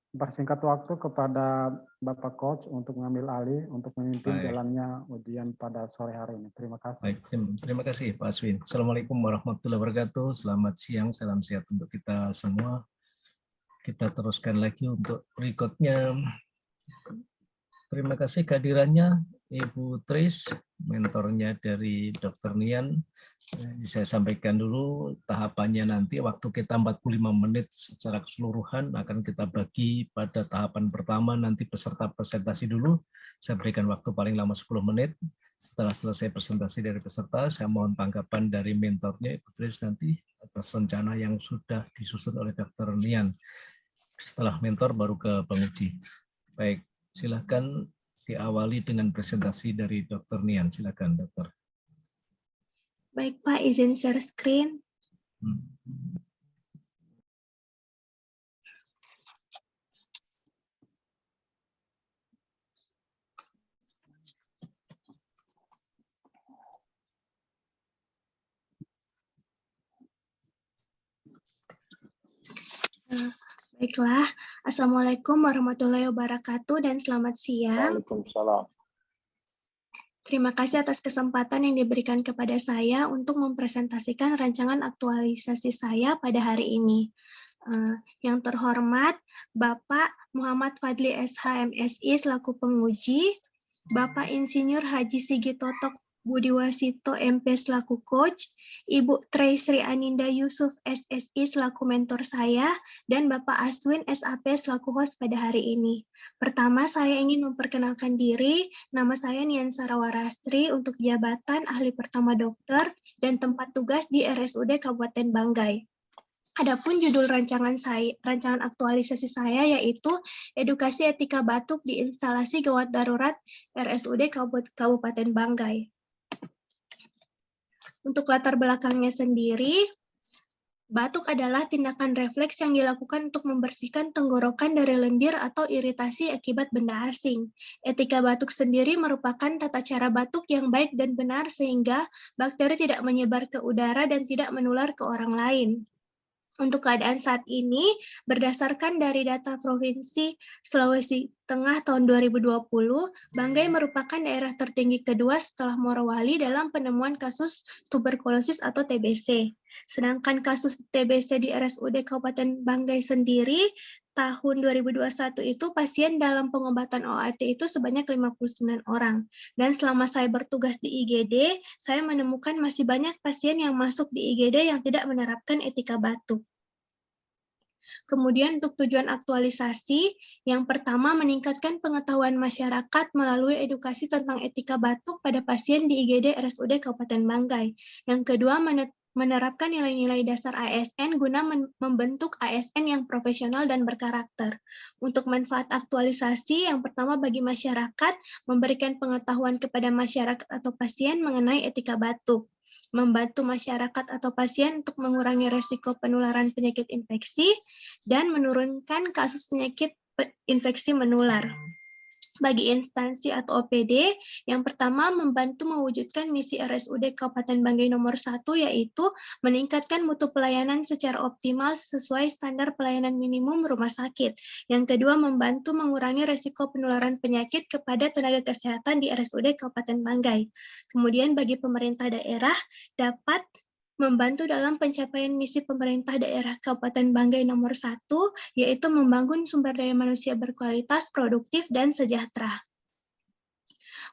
Persingkat waktu kepada Bapak Coach untuk mengambil alih untuk memimpin jalannya ujian pada sore hari ini. Terima kasih. Baik, terima kasih Pak Aswin. Assalamualaikum warahmatullahi wabarakatuh. Selamat siang, salam sehat untuk kita semua. Kita teruskan lagi untuk berikutnya. Terima kasih kehadirannya Ibu Tris, mentornya dari Dr. Nian. Saya sampaikan dulu tahapannya nanti, waktu kita 45 menit secara keseluruhan akan kita bagi pada tahapan pertama, nanti peserta presentasi dulu. Saya berikan waktu paling lama 10 menit. Setelah selesai presentasi dari peserta, saya mohon tanggapan dari mentornya Ibu Tris nanti atas rencana yang sudah disusun oleh Dr. Nian. Setelah mentor baru ke penguji. Baik. Silakan diawali dengan presentasi dari Dr. Nian. Silakan, Dokter. Baik, Pak, izin share screen. Baiklah, Assalamualaikum warahmatullahi wabarakatuh dan selamat siang. Waalaikumsalam. Terima kasih atas kesempatan yang diberikan kepada saya untuk mempresentasikan rancangan aktualisasi saya pada hari ini. Yang terhormat, Bapak Muhammad Fadli SH MSI selaku penguji, Bapak Insinyur Haji Sigitotok Budiwasito MP selaku coach, Ibu Traisri Aninda Yusuf SSI selaku mentor saya, dan Bapak Aswin SAP selaku host pada hari ini. Pertama, saya ingin memperkenalkan diri. Nama saya Nian Sarawarastri untuk jabatan ahli pertama dokter dan tempat tugas di RSUD Kabupaten Banggai. Adapun judul rancangan aktualisasi saya yaitu Edukasi Etika Batuk di Instalasi Gawat Darurat RSUD Kabupaten Banggai. Untuk latar belakangnya sendiri, batuk adalah tindakan refleks yang dilakukan untuk membersihkan tenggorokan dari lendir atau iritasi akibat benda asing. Etika batuk sendiri merupakan tata cara batuk yang baik dan benar sehingga bakteri tidak menyebar ke udara dan tidak menular ke orang lain. Untuk keadaan saat ini, berdasarkan dari data Provinsi Sulawesi Tengah tahun 2020, Banggai merupakan daerah tertinggi kedua setelah Morowali dalam penemuan kasus tuberkulosis atau TBC. Sedangkan kasus TBC di RSUD Kabupaten Banggai sendiri, tahun 2021 itu pasien dalam pengobatan OAT itu sebanyak 59 orang. Dan selama saya bertugas di IGD, saya menemukan masih banyak pasien yang masuk di IGD yang tidak menerapkan etika batuk. Kemudian untuk tujuan aktualisasi, yang pertama meningkatkan pengetahuan masyarakat melalui edukasi tentang etika batuk pada pasien di IGD RSUD Kabupaten Banggai. Yang kedua, menerapkan nilai-nilai dasar ASN guna membentuk ASN yang profesional dan berkarakter. Untuk manfaat aktualisasi, yang pertama bagi masyarakat, memberikan pengetahuan kepada masyarakat atau pasien mengenai etika batuk. Membantu masyarakat atau pasien untuk mengurangi risiko penularan penyakit infeksi, dan menurunkan kasus penyakit infeksi menular. Bagi instansi atau OPD, yang pertama membantu mewujudkan misi RSUD Kabupaten Banggai nomor 1, yaitu meningkatkan mutu pelayanan secara optimal sesuai standar pelayanan minimum rumah sakit. Yang kedua, membantu mengurangi risiko penularan penyakit kepada tenaga kesehatan di RSUD Kabupaten Banggai. Kemudian bagi pemerintah daerah, dapat membantu dalam pencapaian misi pemerintah daerah Kabupaten Banggai nomor 1, yaitu membangun sumber daya manusia berkualitas, produktif, dan sejahtera.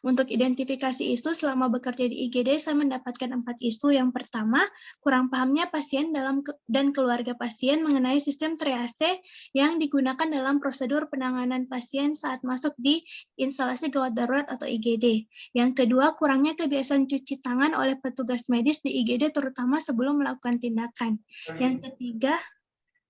Untuk identifikasi isu selama bekerja di IGD, saya mendapatkan 4 isu. Yang pertama, kurang pahamnya pasien dan keluarga pasien mengenai sistem triase yang digunakan dalam prosedur penanganan pasien saat masuk di instalasi gawat darurat atau IGD. Yang kedua, kurangnya kebiasaan cuci tangan oleh petugas medis di IGD terutama sebelum melakukan tindakan. Yang ketiga,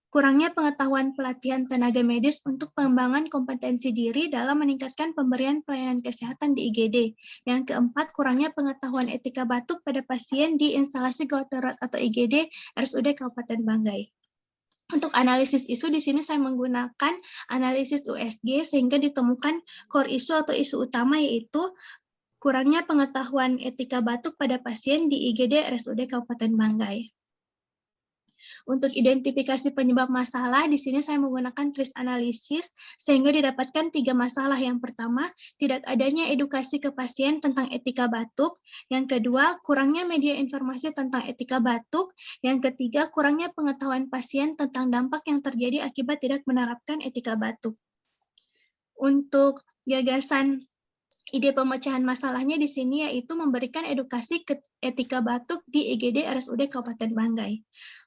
kurangnya pengetahuan pelatihan tenaga medis untuk pengembangan kompetensi diri dalam meningkatkan pemberian pelayanan kesehatan di IGD. Yang keempat, kurangnya pengetahuan etika batuk pada pasien di instalasi gawat darurat atau IGD RSUD Kabupaten Banggai. Untuk analisis isu di sini saya menggunakan analisis USG sehingga ditemukan core isu atau isu utama, yaitu kurangnya pengetahuan etika batuk pada pasien di IGD RSUD Kabupaten Banggai. Untuk identifikasi penyebab masalah, di sini saya menggunakan TRIS analisis sehingga didapatkan 3 masalah. Yang pertama, tidak adanya edukasi ke pasien tentang etika batuk. Yang kedua, kurangnya media informasi tentang etika batuk. Yang ketiga, kurangnya pengetahuan pasien tentang dampak yang terjadi akibat tidak menerapkan etika batuk. Untuk gagasan ide pemecahan masalahnya di sini yaitu memberikan edukasi ke etika batuk di IGD RSUD Kabupaten Banggai.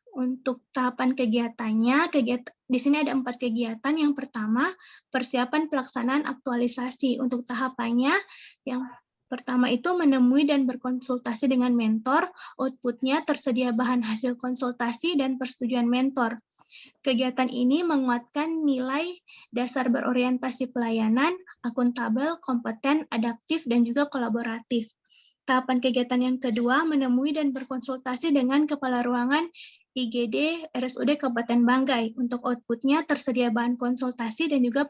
Untuk tahapan kegiatannya, di sini ada 4 kegiatan. Yang pertama, persiapan pelaksanaan aktualisasi. Untuk tahapannya, yang pertama itu menemui dan berkonsultasi dengan mentor. Outputnya tersedia bahan hasil konsultasi dan persetujuan mentor. Kegiatan ini menguatkan nilai dasar berorientasi pelayanan, akuntabel, kompeten, adaptif, dan juga kolaboratif. Tahapan kegiatan yang kedua, menemui dan berkonsultasi dengan Kepala Ruangan IGD RSUD Kabupaten Banggai. Untuk outputnya tersedia bahan konsultasi dan juga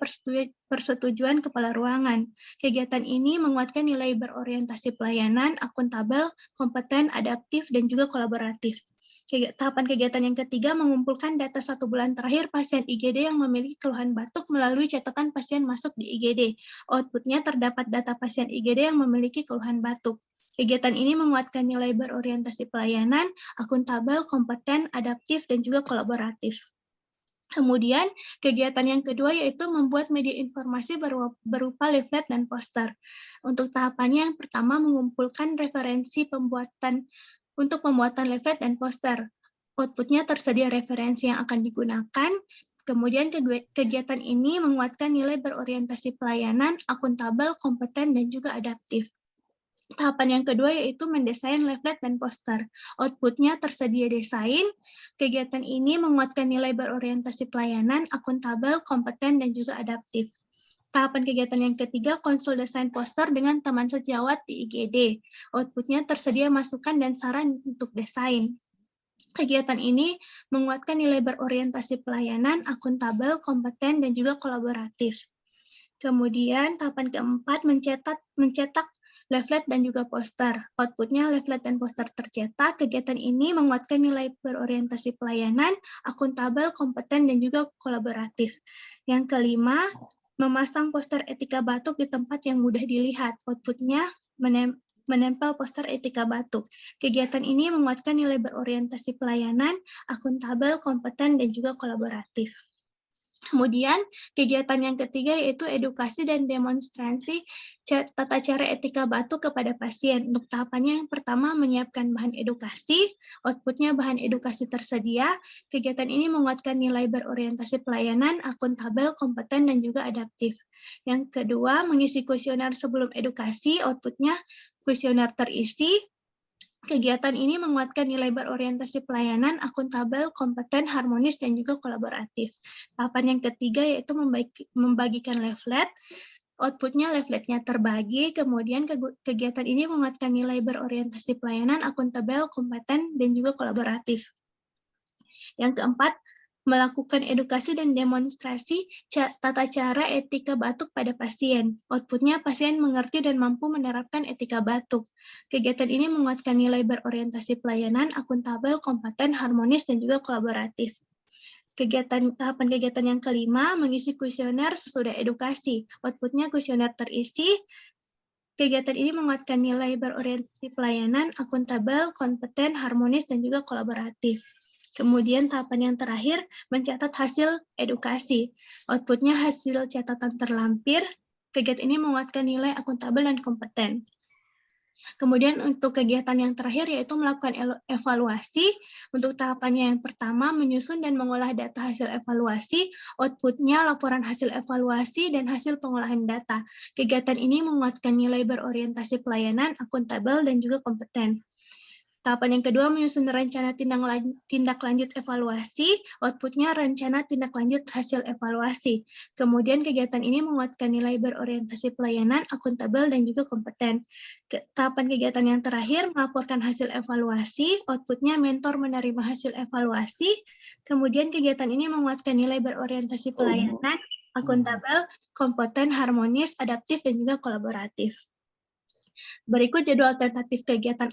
persetujuan Kepala Ruangan. Kegiatan ini menguatkan nilai berorientasi pelayanan, akuntabel, kompeten, adaptif, dan juga kolaboratif. Tahapan kegiatan yang ketiga mengumpulkan data 1 bulan terakhir pasien IGD yang memiliki keluhan batuk melalui catatan pasien masuk di IGD. Outputnya terdapat data pasien IGD yang memiliki keluhan batuk. Kegiatan ini menguatkan nilai berorientasi pelayanan, akuntabel, kompeten, adaptif, dan juga kolaboratif. Kemudian, kegiatan yang kedua yaitu membuat media informasi berupa leaflet dan poster. Untuk tahapannya yang pertama mengumpulkan referensi untuk pembuatan leaflet dan poster. Outputnya tersedia referensi yang akan digunakan. Kemudian kegiatan ini menguatkan nilai berorientasi pelayanan, akuntabel, kompeten, dan juga adaptif. Tahapan yang kedua yaitu mendesain leaflet dan poster. Outputnya tersedia desain. Kegiatan ini menguatkan nilai berorientasi pelayanan, akuntabel, kompeten, dan juga adaptif. Tahapan kegiatan yang ketiga, konsul desain poster dengan teman sejawat di IGD. Outputnya tersedia masukan dan saran untuk desain. Kegiatan ini menguatkan nilai berorientasi pelayanan, akuntabel, kompeten, dan juga kolaboratif. Kemudian tahapan keempat, mencetak leaflet dan juga poster. Outputnya leaflet dan poster tercetak. Kegiatan ini menguatkan nilai berorientasi pelayanan, akuntabel, kompeten, dan juga kolaboratif. Yang kelima, memasang poster etika batuk di tempat yang mudah dilihat. Outputnya menempel poster etika batuk. Kegiatan ini menguatkan nilai berorientasi pelayanan, akuntabel, kompeten, dan juga kolaboratif. Kemudian, kegiatan yang ketiga yaitu edukasi dan demonstrasi tata cara etika batuk kepada pasien. Untuk tahapannya yang pertama menyiapkan bahan edukasi, outputnya bahan edukasi tersedia. Kegiatan ini menguatkan nilai berorientasi pelayanan, akuntabel, kompeten, dan juga adaptif. Yang kedua, mengisi kuesioner sebelum edukasi, outputnya kuesioner terisi. Kegiatan ini menguatkan nilai berorientasi pelayanan, akuntabel, kompeten, harmonis, dan juga kolaboratif. Tahapan yang ketiga yaitu membagikan leaflet. Outputnya leafletnya terbagi, kemudian kegiatan ini menguatkan nilai berorientasi pelayanan, akuntabel, kompeten, dan juga kolaboratif. Yang keempat, melakukan edukasi dan demonstrasi tata cara etika batuk pada pasien. Outputnya pasien mengerti dan mampu menerapkan etika batuk. Kegiatan ini menguatkan nilai berorientasi pelayanan, akuntabel, kompeten, harmonis, dan juga kolaboratif. Tahapan kegiatan yang kelima, mengisi kuesioner sesudah edukasi. Outputnya kuesioner terisi. Kegiatan ini menguatkan nilai berorientasi pelayanan, akuntabel, kompeten, harmonis, dan juga kolaboratif. Kemudian tahapan yang terakhir, mencatat hasil edukasi. Outputnya hasil catatan terlampir. Kegiatan ini menguatkan nilai akuntabel dan kompeten. Kemudian untuk kegiatan yang terakhir yaitu melakukan evaluasi. Untuk tahapannya yang pertama, menyusun dan mengolah data hasil evaluasi. Outputnya laporan hasil evaluasi dan hasil pengolahan data. Kegiatan ini menguatkan nilai berorientasi pelayanan, akuntabel, dan juga kompeten. Tahapan yang kedua, menyusun rencana tindak lanjut evaluasi, outputnya rencana tindak lanjut hasil evaluasi. Kemudian kegiatan ini menguatkan nilai berorientasi pelayanan, akuntabel, dan juga kompeten. Tahapan kegiatan yang terakhir, melaporkan hasil evaluasi, outputnya mentor menerima hasil evaluasi. Kemudian kegiatan ini menguatkan nilai berorientasi pelayanan, akuntabel, kompeten, harmonis, adaptif, dan juga kolaboratif. Berikut jadwal tentatif kegiatan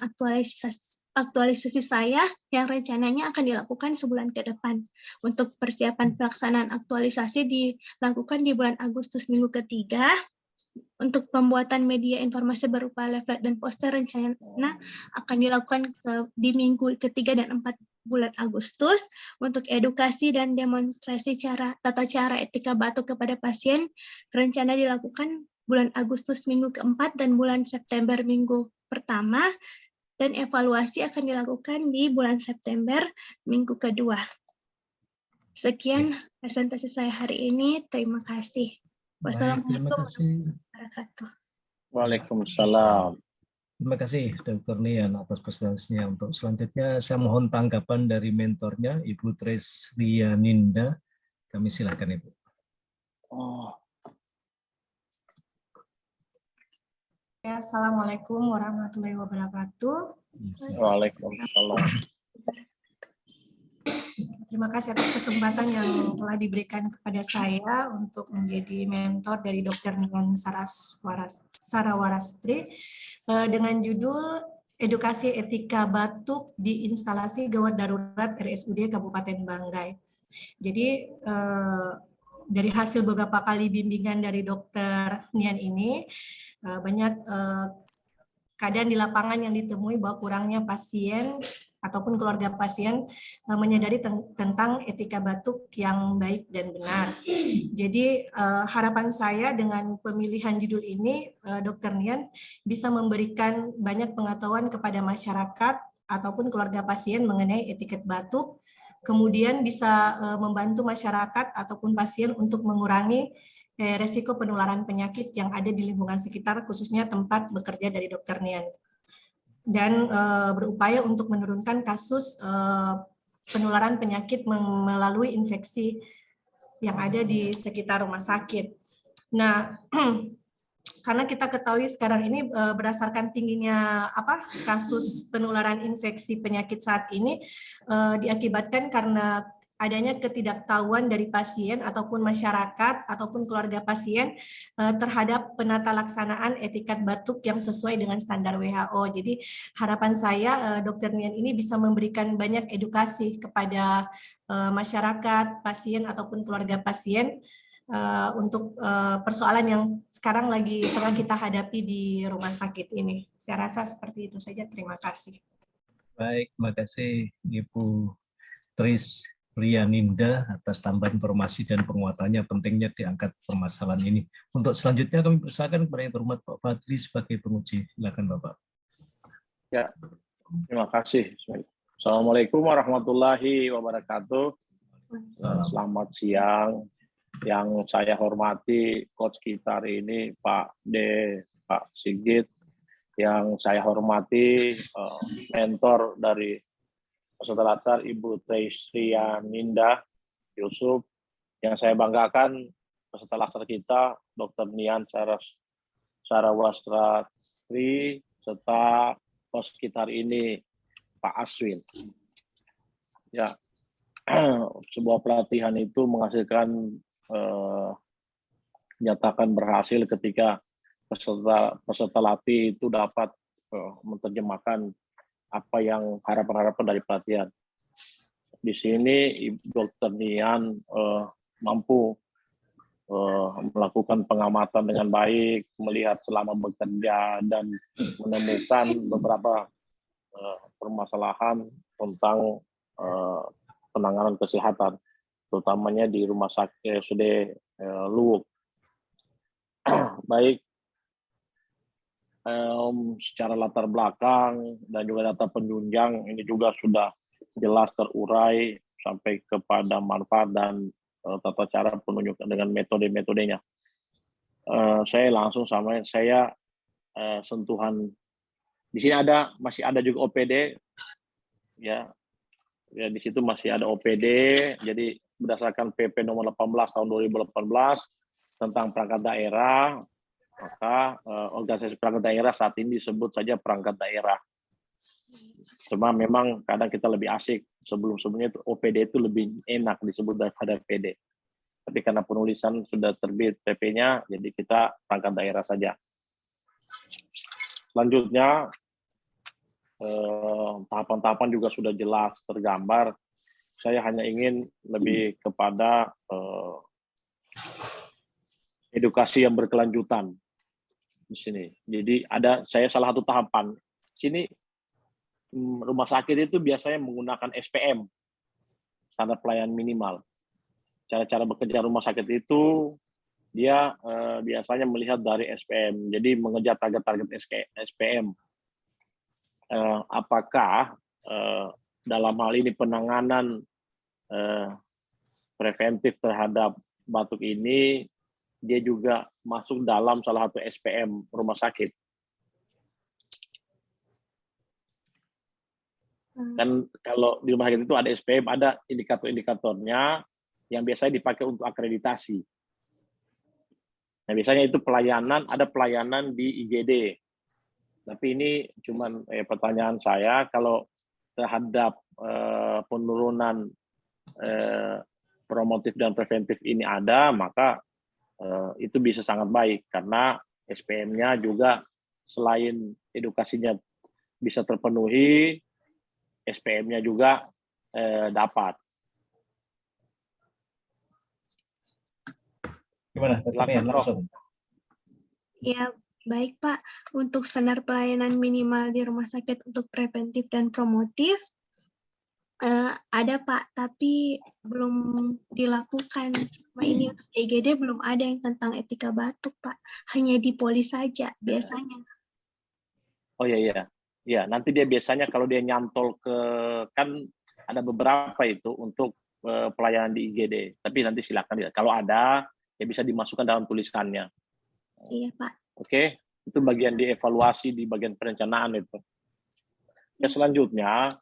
aktualisasi saya yang rencananya akan dilakukan sebulan ke depan. Untuk persiapan pelaksanaan aktualisasi dilakukan di bulan Agustus minggu ketiga. Untuk pembuatan media informasi berupa leaflet dan poster rencana akan dilakukan di minggu ketiga dan 4 bulan Agustus. Untuk edukasi dan demonstrasi tata cara etika batuk kepada pasien rencana dilakukan bulan Agustus minggu keempat dan bulan September minggu pertama, dan evaluasi akan dilakukan di bulan September minggu kedua. Sekian presentasi saya hari ini. Terima kasih. Baik, terima kasih. Wabarakatuh. Waalaikumsalam. Terima kasih Dr. Nian atas presentasinya. Untuk selanjutnya saya mohon tanggapan dari mentornya Ibu Tresrianinda. Kami silakan Ibu. Ya, Assalamualaikum warahmatullahi wabarakatuh. Waalaikumsalam. Terima kasih atas kesempatan yang telah diberikan kepada saya untuk menjadi mentor dari Dr. Nian Sarawarastri dengan judul Edukasi Etika Batuk di Instalasi Gawat Darurat RSUD Kabupaten Banggai. Jadi dari hasil beberapa kali bimbingan dari Dr. Nian ini, banyak keadaan di lapangan yang ditemui bahwa kurangnya pasien ataupun keluarga pasien menyadari tentang etika batuk yang baik dan benar. Jadi harapan saya dengan pemilihan judul ini, Dr. Nian bisa memberikan banyak pengetahuan kepada masyarakat ataupun keluarga pasien mengenai etiket batuk, kemudian bisa membantu masyarakat ataupun pasien untuk mengurangi resiko penularan penyakit yang ada di lingkungan sekitar, khususnya tempat bekerja dari Dr. Nian. Dan berupaya untuk menurunkan kasus penularan penyakit melalui infeksi yang ada di sekitar rumah sakit. Nah, karena kita ketahui sekarang ini berdasarkan tingginya kasus penularan infeksi penyakit saat ini diakibatkan karena adanya ketidaktahuan dari pasien ataupun masyarakat ataupun keluarga pasien terhadap penata laksanaan etikat batuk yang sesuai dengan standar WHO. Jadi harapan saya Dr. Nian ini bisa memberikan banyak edukasi kepada masyarakat, pasien ataupun keluarga pasien untuk persoalan yang sekarang lagi tengah kita hadapi di rumah sakit ini. Saya rasa seperti itu saja. Terima kasih. Baik, terima kasih Ibu Tresrianinda atas tambahan informasi dan penguatannya pentingnya diangkat permasalahan ini. Untuk selanjutnya kami persilakan kepada yang terhormat Pak Fadli sebagai penguji. Silakan Bapak. Ya, terima kasih. Assalamualaikum warahmatullahi wabarakatuh. Selamat siang. Yang saya hormati coach kita hari ini Pak D, Pak Sigit. Yang saya hormati mentor dari peserta latsar Ibu Tresrianinda Yusuf. Yang saya banggakan peserta latsar kita Dr. Nian Sarawarastri serta host kita hari ini Pak Aswin. Ya, sebuah pelatihan itu menghasilkan nyatakan berhasil ketika peserta latih itu dapat menerjemahkan apa yang harapan-harapan dari pelatihan. Di sini Dr. Nian mampu melakukan pengamatan dengan baik, melihat selama bekerja dan menemukan beberapa permasalahan tentang penanganan kesehatan, terutamanya di rumah sakit RSUD Luwuk. Baik secara latar belakang dan juga data penunjang ini juga sudah jelas terurai sampai kepada manfaat dan tata cara penunjukan dengan metode-metodenya. Saya langsung sentuhan di sini masih ada juga OPD ya di situ masih ada OPD. Jadi berdasarkan PP nomor 18 tahun 2018 tentang perangkat daerah, maka organisasi perangkat daerah saat ini disebut saja perangkat daerah. Cuma memang kadang kita lebih asik, sebelumnya itu OPD itu lebih enak disebut daripada PD. Tapi karena penulisan sudah terbit PP-nya, jadi kita perangkat daerah saja. Selanjutnya, tahapan-tahapan juga sudah jelas tergambar. Saya hanya ingin lebih kepada edukasi yang berkelanjutan di sini. Jadi saya salah satu tahapan. Sini rumah sakit itu biasanya menggunakan SPM, standar pelayanan minimal. Cara-cara bekerja rumah sakit itu dia biasanya melihat dari SPM. Jadi mengejar target-target SPM. Apakah dalam hal ini penanganan preventif terhadap batuk ini dia juga masuk dalam salah satu SPM rumah sakit. Kan kalau di rumah sakit itu ada SPM, ada indikator-indikatornya yang biasanya dipakai untuk akreditasi. Nah, biasanya itu pelayanan, ada pelayanan di IGD. Tapi ini cuman pertanyaan saya, kalau terhadap penurunan promotif dan preventif ini ada, maka itu bisa sangat baik karena SPM-nya juga selain edukasinya bisa terpenuhi, SPM-nya juga dapat. Gimana? Langsung. Ya, baik Pak. Untuk standar pelayanan minimal di rumah sakit untuk preventif dan promotif, ada Pak, tapi belum dilakukan. Selama ini untuk IGD belum ada yang tentang etika batuk Pak. Hanya di polis saja biasanya. Oh iya. Ya, nanti dia biasanya kalau dia nyantol ke, kan ada beberapa itu untuk pelayanan di IGD. Tapi nanti silakan ya. Kalau ada, ya bisa dimasukkan dalam tulisannya. Iya Pak. Oke, itu bagian dievaluasi di bagian perencanaan itu. Ya, selanjutnya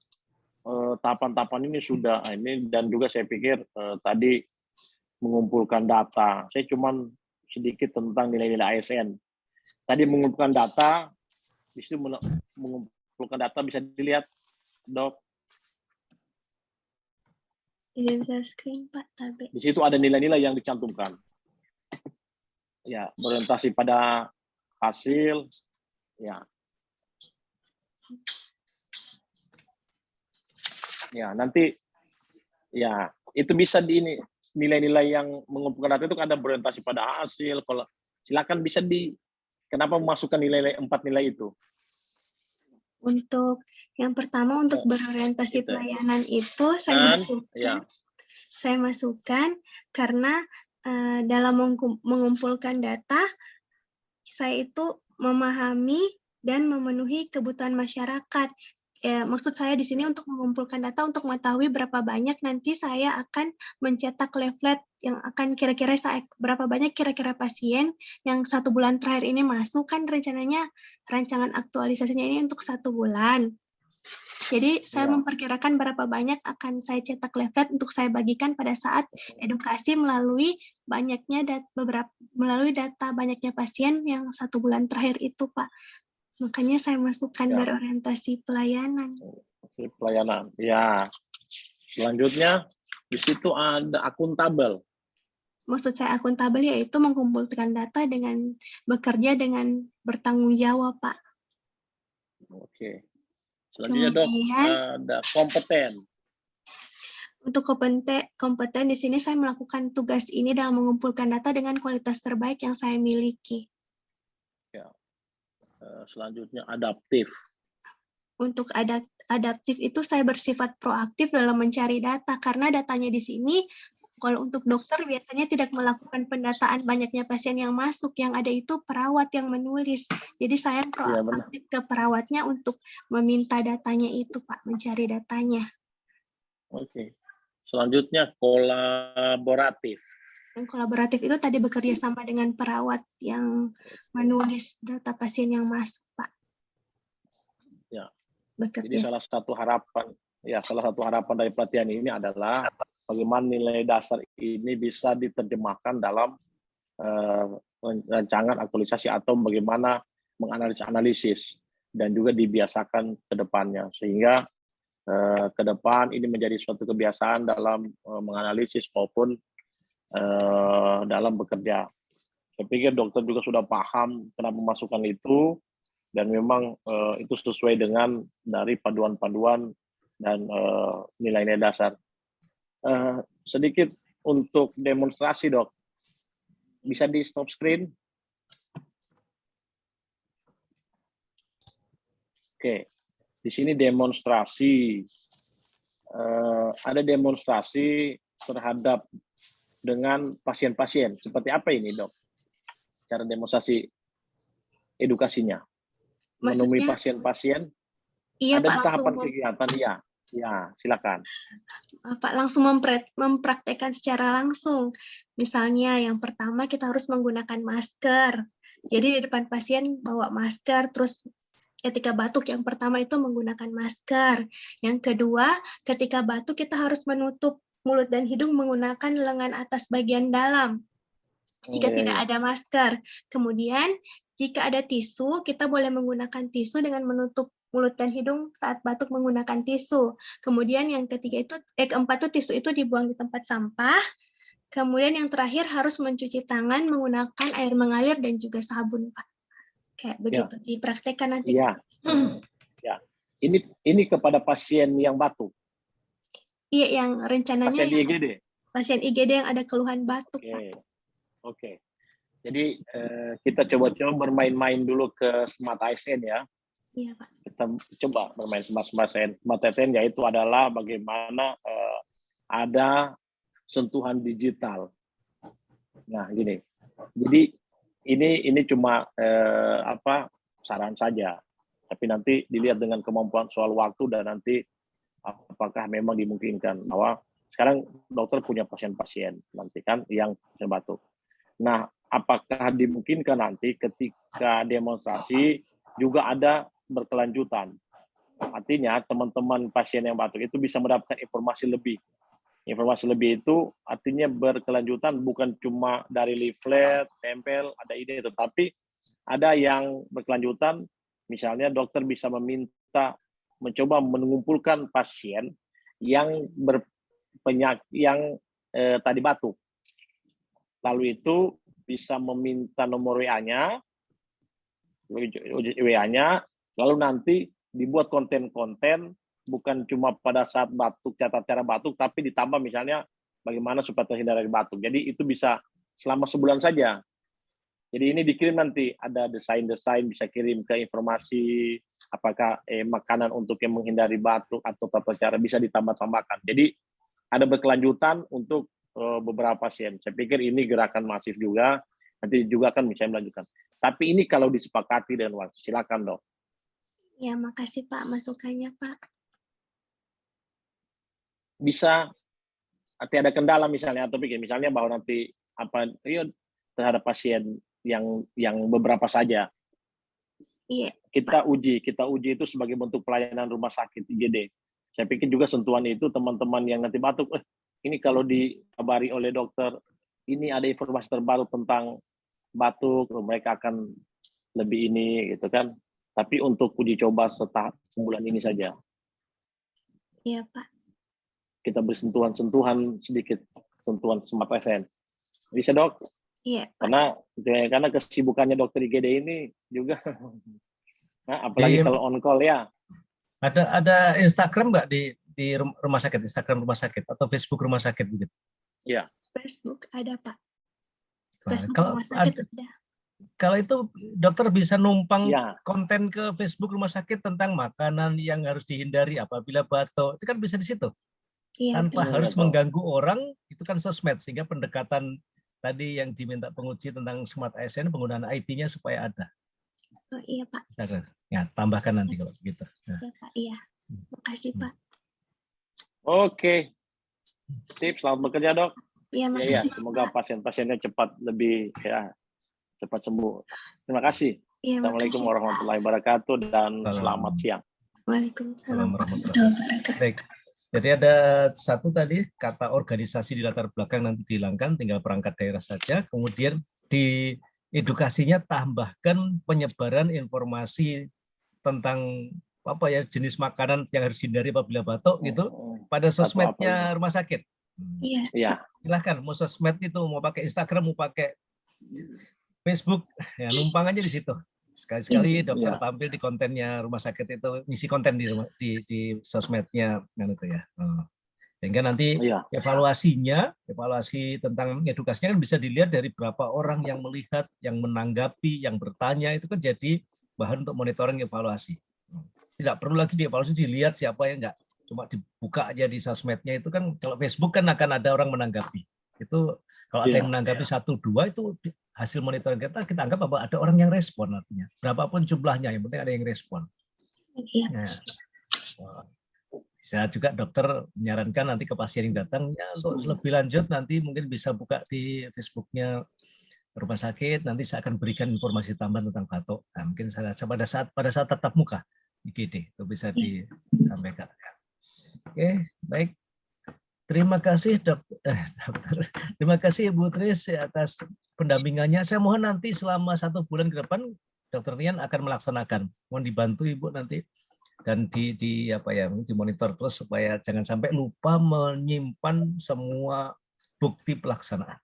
tahapan-tahapan ini sudah ini, dan juga saya pikir tadi mengumpulkan data. Saya cuman sedikit tentang nilai-nilai ASN. Tadi mengumpulkan data, di situ mengumpulkan data bisa dilihat, Dok. Izin share screen Pak, tapi. Di situ ada nilai-nilai yang dicantumkan. Ya, berorientasi pada hasil, ya. Ya, nanti ya itu bisa di ini nilai-nilai yang mengumpulkan data itu ada berorientasi pada hasil. Kalau silakan bisa kenapa memasukkan nilai 4 nilai itu? Untuk yang pertama untuk berorientasi itu. Pelayanan itu saya masukkan karena dalam mengumpulkan data saya itu memahami dan memenuhi kebutuhan masyarakat. Maksud saya di sini untuk mengumpulkan data untuk mengetahui berapa banyak nanti saya akan mencetak leaflet yang akan berapa banyak kira-kira pasien yang 1 bulan terakhir ini masuk, kan rencananya rancangan aktualisasinya ini untuk 1 bulan. Jadi saya memperkirakan berapa banyak akan saya cetak leaflet untuk saya bagikan pada saat edukasi melalui data banyaknya pasien yang 1 bulan terakhir itu, Pak. Makanya saya masukkan berorientasi pelayanan. Oke, pelayanan. Ya. Selanjutnya di situ ada akuntabel. Maksud saya akuntabel yaitu mengumpulkan data dengan bekerja dengan bertanggung jawab, Pak. Oke. Selanjutnya Dok, ada kompeten. Untuk kompeten di sini saya melakukan tugas ini dalam mengumpulkan data dengan kualitas terbaik yang saya miliki. Ya. Selanjutnya adaptif. Untuk adaptif itu saya bersifat proaktif dalam mencari data karena datanya di sini kalau untuk dokter biasanya tidak melakukan pendataan banyaknya pasien yang masuk, yang ada itu perawat yang menulis. Jadi saya proaktif ke perawatnya untuk meminta datanya itu, Pak, mencari datanya. Oke. Selanjutnya kolaboratif. Yang kolaboratif itu tadi bekerja sama dengan perawat yang menulis data pasien yang masuk, Pak. Ya. Bekerja. Jadi salah satu harapan dari pelatihan ini adalah bagaimana nilai dasar ini bisa diterjemahkan dalam rancangan aktualisasi atau bagaimana menganalisis dan juga dibiasakan ke depannya sehingga ke depan ini menjadi suatu kebiasaan dalam menganalisis maupun dalam bekerja. Saya pikir dokter juga sudah paham kenapa memasukkan itu dan memang itu sesuai dengan dari paduan-paduan dan nilai-nilai dasar. Sedikit untuk demonstrasi, Dok. Bisa di stop screen? Oke, di sini demonstrasi. Ada demonstrasi terhadap dengan pasien-pasien. Seperti apa ini, Dok? Cara demonstrasi edukasinya? Menemui Maksudnya, pasien-pasien? iya Ada Pak, tahapan kegiatan, ya. Ya, silakan. Pak langsung mempraktekkan secara langsung. Misalnya yang pertama kita harus menggunakan masker. Jadi di depan pasien bawa masker, terus ketika batuk yang pertama itu menggunakan masker. Yang kedua, ketika batuk kita harus menutup mulut dan hidung menggunakan lengan atas bagian dalam jika tidak ada masker. Kemudian jika ada tisu, kita boleh menggunakan tisu dengan menutup mulut dan hidung saat batuk menggunakan tisu. Kemudian yang ketiga itu, keempat itu tisu itu dibuang di tempat sampah. Kemudian yang terakhir harus mencuci tangan menggunakan air mengalir dan juga sabun, Pak. Kayak begitu, dipraktekkan nanti. Iya. Ya. Ini kepada pasien yang batuk. Iya, yang rencananya Pasien di IGD. Pasien IGD yang ada keluhan batuk, Pak. Oke. Jadi kita coba-coba bermain-main dulu ke Smart ASN ya. Iya, Pak. Kita coba bermain Smart ASN. Smart ASN yaitu adalah bagaimana ada sentuhan digital. Nah, gini. Jadi ini cuma saran saja. Tapi nanti dilihat dengan kemampuan soal waktu dan nanti apakah memang dimungkinkan bahwa sekarang dokter punya pasien-pasien nanti kan yang pasien batuk. Nah, apakah dimungkinkan nanti ketika demonstrasi juga ada berkelanjutan? Artinya teman-teman pasien yang batuk itu bisa mendapatkan informasi lebih. Informasi lebih itu artinya berkelanjutan, bukan cuma dari leaflet, tempel, ada ide, tetapi ada yang berkelanjutan, misalnya dokter bisa mencoba mengumpulkan pasien yang berpenyakit yang tadi batuk. Lalu itu bisa meminta nomor WA-nya, lalu nanti dibuat konten-konten, bukan cuma pada saat batuk, cara batuk, tapi ditambah misalnya bagaimana supaya terhindar dari batuk. Jadi itu bisa selama sebulan saja. Jadi ini dikirim nanti, ada desain-desain, bisa kirim ke informasi, apakah makanan untuk yang menghindari batuk atau tata cara bisa ditambah-tambahkan. Jadi ada berkelanjutan untuk beberapa pasien. Saya pikir ini gerakan masif juga, nanti juga akan bisa melanjutkan. Tapi ini kalau disepakati dengan waktu, silakan, Dok. Ya, makasih Pak masukannya, Pak. Bisa nanti ada kendala misalnya atau bikin misalnya bahwa nanti terhadap pasien yang beberapa saja. Iya. Kita uji itu sebagai bentuk pelayanan rumah sakit IGD. Saya pikir juga sentuhan itu teman-teman yang nanti batuk, ini kalau dikabari oleh dokter, ini ada informasi terbaru tentang batuk, mereka akan lebih ini gitu kan. Tapi untuk uji coba sebulan ini saja. Iya, Pak. Kita beri sentuhan sedikit, sentuhan Smart ASN. Bisa, Dok? Iya, Pak. Karena kesibukannya dokter IGD ini juga, nah, apalagi kalau on call ya. Ada Instagram nggak di rumah sakit, Instagram rumah sakit atau Facebook rumah sakit begitu? Iya. Facebook ada, Pak. Facebook rumah sakit ada. Kalau itu dokter bisa numpang konten ke Facebook rumah sakit tentang makanan yang harus dihindari apabila batuk, itu kan bisa di situ. Tanpa harus mengganggu orang, itu kan sosmed, sehingga pendekatan tadi yang diminta penguji tentang Smart ASN, penggunaan IT-nya supaya ada. Oh, iya, Pak. Ya, tambahkan nanti kalau begitu. Nah. Iya, Pak. Iya. Makasih, Pak. Oke. Sip, selamat bekerja, Dok. Iya, makasih. Ya, semoga pasien-pasiennya cepat cepat sembuh. Terima kasih. Ya, Assalamualaikum warahmatullahi wabarakatuh dan selamat siang. Waalaikumsalam warahmatullahi wabarakatuh. Baik. Jadi ada satu tadi kata organisasi di latar belakang nanti dihilangkan, tinggal perangkat daerah saja. Kemudian di edukasinya tambahkan penyebaran informasi tentang jenis makanan yang harus dihindari apabila batuk gitu pada sosmednya rumah sakit. Iya. Silahkan mau sosmed itu, mau pakai Instagram, mau pakai Facebook, ya numpang aja di situ. Sekali-sekali dokter tampil di kontennya rumah sakit itu, ngisi konten di sosmednya kan itu ya. Sehingga nanti evaluasi tentang edukasinya kan bisa dilihat dari berapa orang yang melihat, yang menanggapi, yang bertanya, itu kan jadi bahan untuk monitoring evaluasi. Tidak perlu lagi dievaluasi, dilihat siapa yang enggak, cuma dibuka aja di sosmednya itu kan. Kalau Facebook kan akan ada orang menanggapi. Itu kalau ada yang menanggapi 1-2 itu hasil monitoring kita anggap bahwa ada orang yang respon, artinya berapapun jumlahnya yang penting ada yang respon. Nah, bisa juga dokter menyarankan nanti ke pasien yang datang ya, untuk lebih lanjut nanti mungkin bisa buka di Facebooknya rumah sakit, nanti saya akan berikan informasi tambahan tentang batuk. Nah, mungkin pada saat tatap muka IGD itu bisa disampaikan. Oke, baik. Terima kasih dokter. Terima kasih Ibu Tris atas pendampingannya. Saya mohon nanti selama 1 bulan ke depan Dokter Nian akan melaksanakan. Mohon dibantu Ibu nanti dan dimonitor terus supaya jangan sampai lupa menyimpan semua bukti pelaksanaan.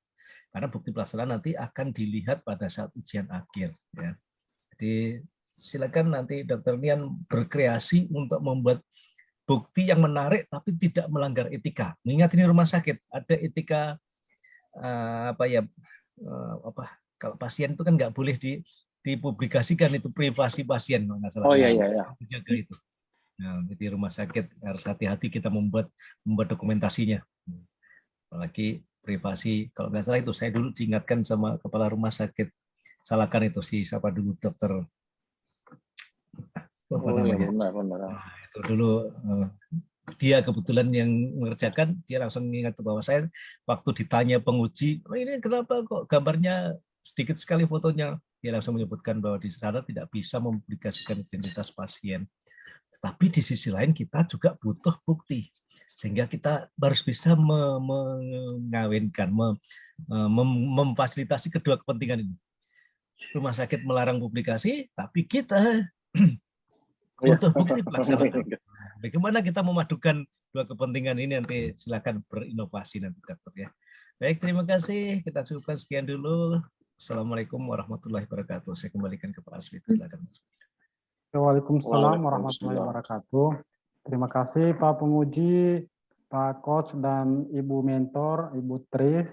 Karena bukti pelaksanaan nanti akan dilihat pada saat ujian akhir. Ya. Jadi silakan nanti Dokter Nian berkreasi untuk membuat bukti yang menarik tapi tidak melanggar etika. Mengingat ini rumah sakit, ada etika kalau pasien itu kan nggak boleh dipublikasikan, itu privasi pasien kalau nggak salah. Jaga itu. Nah, di rumah sakit harus hati-hati kita membuat dokumentasinya. Apalagi privasi, kalau nggak salah itu saya dulu diingatkan sama kepala rumah sakit Salakan itu siapa dulu dokter. Benar. Nah, itu dulu dia kebetulan yang mengerjakan, dia langsung mengingat bahwa saya waktu ditanya penguji, ini kenapa kok gambarnya sedikit sekali fotonya, dia langsung menyebutkan bahwa di sana tidak bisa mempublikasikan identitas pasien. Tetapi di sisi lain kita juga butuh bukti, sehingga kita harus bisa mengawinkan, memfasilitasi kedua kepentingan ini. Rumah sakit melarang publikasi, tapi kita butuh bukti pelaksanaan. Bagaimana kita memadukan dua kepentingan ini, nanti silakan berinovasi nanti dokter ya. Baik, terima kasih. Kita cukupkan sekian dulu. Assalamualaikum warahmatullahi wabarakatuh. Saya kembalikan ke Pak Aswi. Waalaikumsalam warahmatullahi wabarakatuh. Terima kasih Pak Penguji, Pak Coach dan Ibu Mentor, Ibu Tris,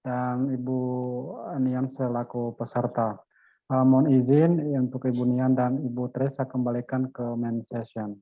dan Ibu Nian selaku peserta. Mohon izin untuk Ibu Nian dan Ibu Tris saya kembalikan ke main session.